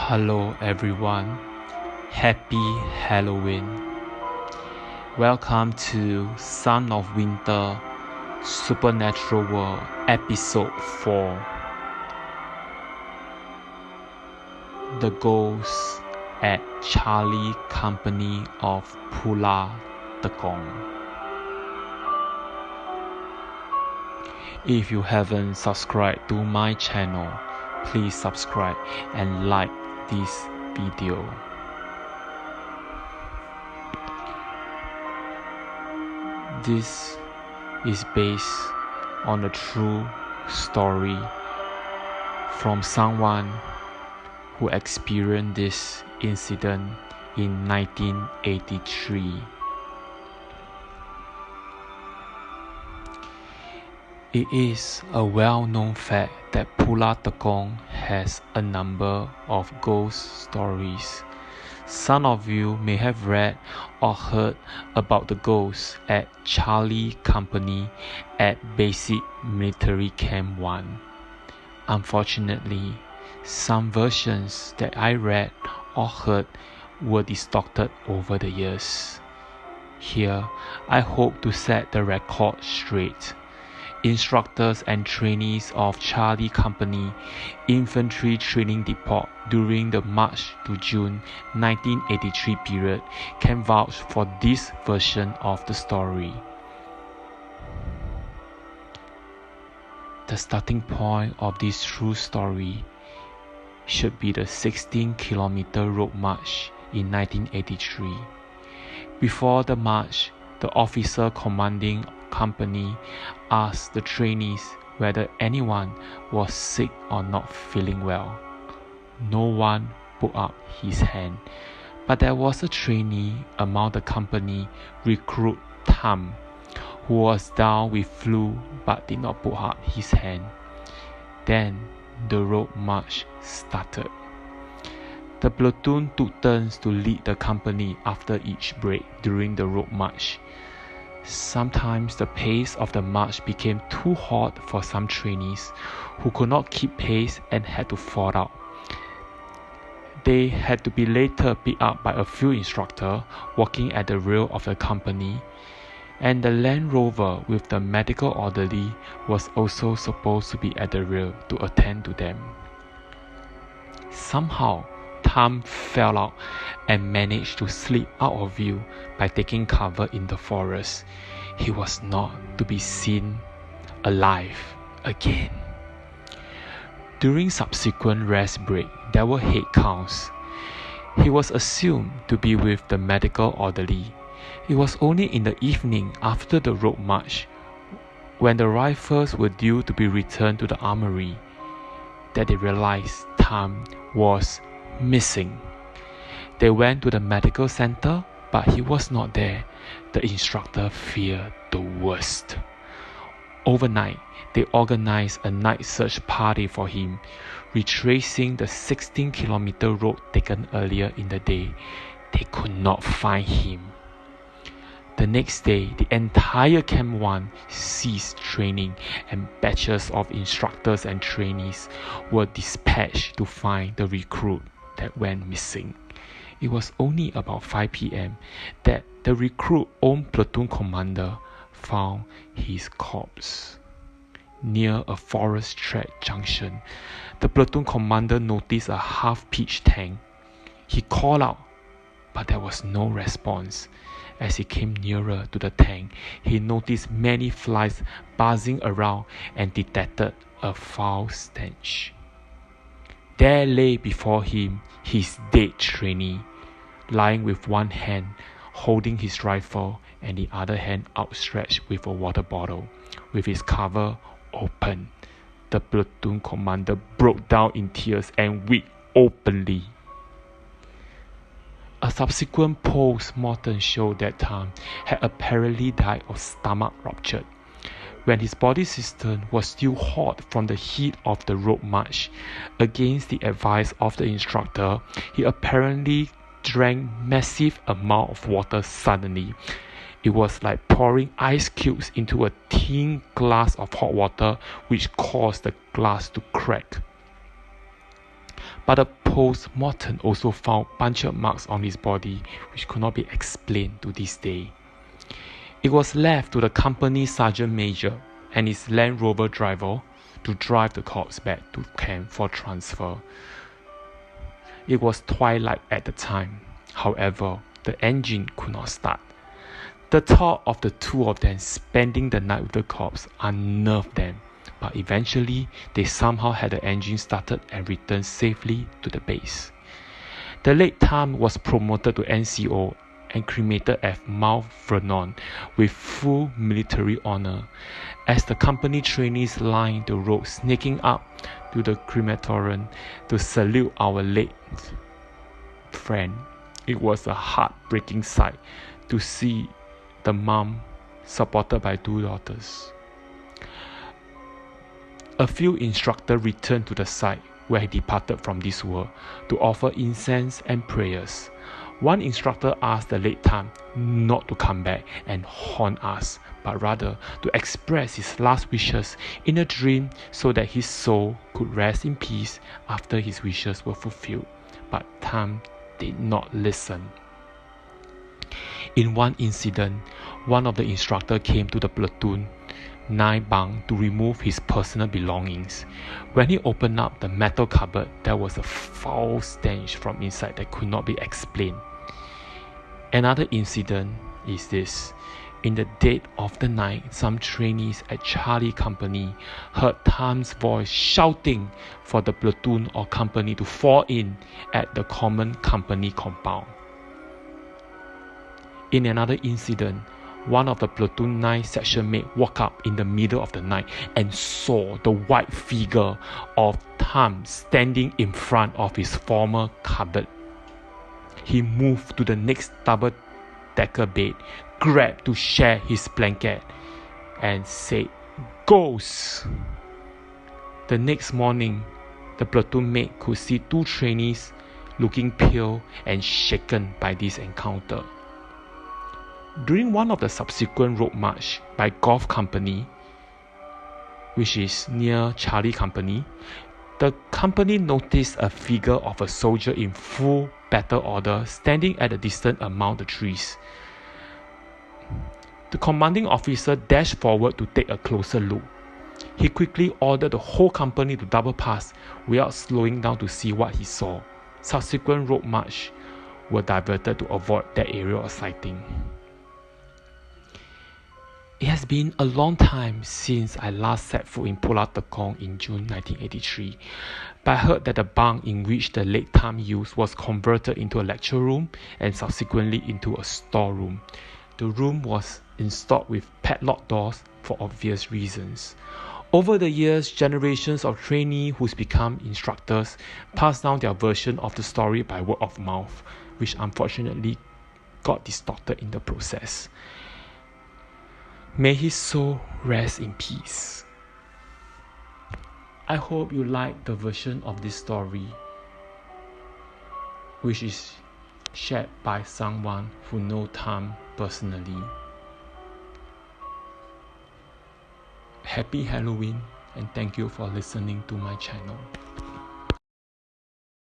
Hello everyone, happy Halloween. Welcome to Son of Winter Supernatural World Episode 4. The Ghost at Charlie Company of Pulau, Tekong. If you haven't subscribed to my channel, please subscribe and like this video. This is based on a true story from someone who experienced this incident in 1983. It is a well-known fact that Pulau Tekong has a number of ghost stories. Some of you may have read or heard about the ghosts at Charlie Company at Basic Military Camp 1. Unfortunately, some versions that I read or heard were distorted over the years. Here, I hope to set the record straight. Instructors and trainees of Charlie Company Infantry Training Depot during the March to June 1983 period can vouch for this version of the story. The starting point of this true story should be the 16-kilometer road march in 1983. Before the march, the officer commanding company asked the trainees whether anyone was sick or not feeling well. No one put up his hand, but there was a trainee among the company recruit Tom, who was down with flu but did not put up his hand. Then the road march started. The platoon took turns to lead the company after each break during the road march. Sometimes the pace of the march became too hot for some trainees who could not keep pace and had to fall out. They had to be later picked up by a few instructors working at the rear of the company, and the Land Rover with the medical orderly was also supposed to be at the rear to attend to them. Somehow, Tom fell out and managed to slip out of view by taking cover in the forest. He was not to be seen alive again. During subsequent rest break, there were head counts. He was assumed to be with the medical orderly. It was only in the evening after the road march, when the rifles were due to be returned to the armory, that they realized Tom was missing. They went to the medical center, but he was not there. The instructor feared the worst. Overnight, they organized a night search party for him, retracing the 16-kilometer road taken earlier in the day. They could not find him. The next day, the entire Camp 1 ceased training, and batches of instructors and trainees were dispatched to find the recruit that went missing. It was only about 5 p.m. that the recruit's own platoon commander found his corpse. Near a forest track junction, the platoon commander noticed a half-pitched tank. He called out, but there was no response. As he came nearer to the tank, he noticed many flies buzzing around and detected a foul stench. There lay before him his dead trainee, lying with one hand holding his rifle and the other hand outstretched with a water bottle, with his cover open. The platoon commander broke down in tears and wept openly. A subsequent post-mortem showed that Tom had apparently died of stomach rupture. When his body system was still hot from the heat of the road march, against the advice of the instructor, he apparently drank massive amount of water suddenly. It was like pouring ice cubes into a thin glass of hot water, which caused the glass to crack. but a post-mortem also found puncture marks on his body which could not be explained to this day. It was left to the company sergeant major and his Land Rover driver to drive the corpse back to camp for transfer. It was twilight at the time. However, the engine could not start. The thought of the two of them spending the night with the corpse unnerved them, but eventually they somehow had the engine started and returned safely to the base. The late Tham was promoted to NCO and cremated at Mount Vernon with full military honor. As the company trainees lined the road sneaking up to the crematorium to salute our late friend, it was a heartbreaking sight to see the mom supported by two daughters. A few instructors returned to the site where he departed from this world to offer incense and prayers. One instructor asked the late Tham not to come back and haunt us, but rather to express his last wishes in a dream so that his soul could rest in peace after his wishes were fulfilled. But Tham did not listen. In one incident, one of the instructors came to the platoon 9 bunk to remove his personal belongings. When he opened up the metal cupboard, there was a foul stench from inside that could not be explained. Another incident is this. In the dead of the night, some trainees at Charlie Company heard Tham's voice shouting for the platoon or company to fall in at the common company compound. In another incident, one of the platoon 9 section mate woke up in the middle of the night and saw the white figure of Tham standing in front of his former cupboard. He moved to the next double-decker bed, grabbed to share his blanket, and said, "Ghost!" The next morning, the platoon mate could see 2 trainees looking pale and shaken by this encounter. During one of the subsequent road march by Golf Company, which is near Charlie Company, the company noticed a figure of a soldier in full battle order standing at a distance among the trees. The commanding officer dashed forward to take a closer look. He quickly ordered the whole company to double pass without slowing down to see what he saw. Subsequent road march were diverted to avoid that area of sighting. It has been a long time since I last set foot in Pulau Tekong in June 1983, but I heard that the bunk in which the late Tham used was converted into a lecture room and subsequently into a storeroom. The room was installed with padlock doors for obvious reasons. Over the years, generations of trainees who's become instructors passed down their version of the story by word of mouth, which unfortunately got distorted in the process. May his soul rest in peace. I hope you like the version of this story, which is shared by someone who knows Tham personally. Happy Halloween and thank you for listening to my channel.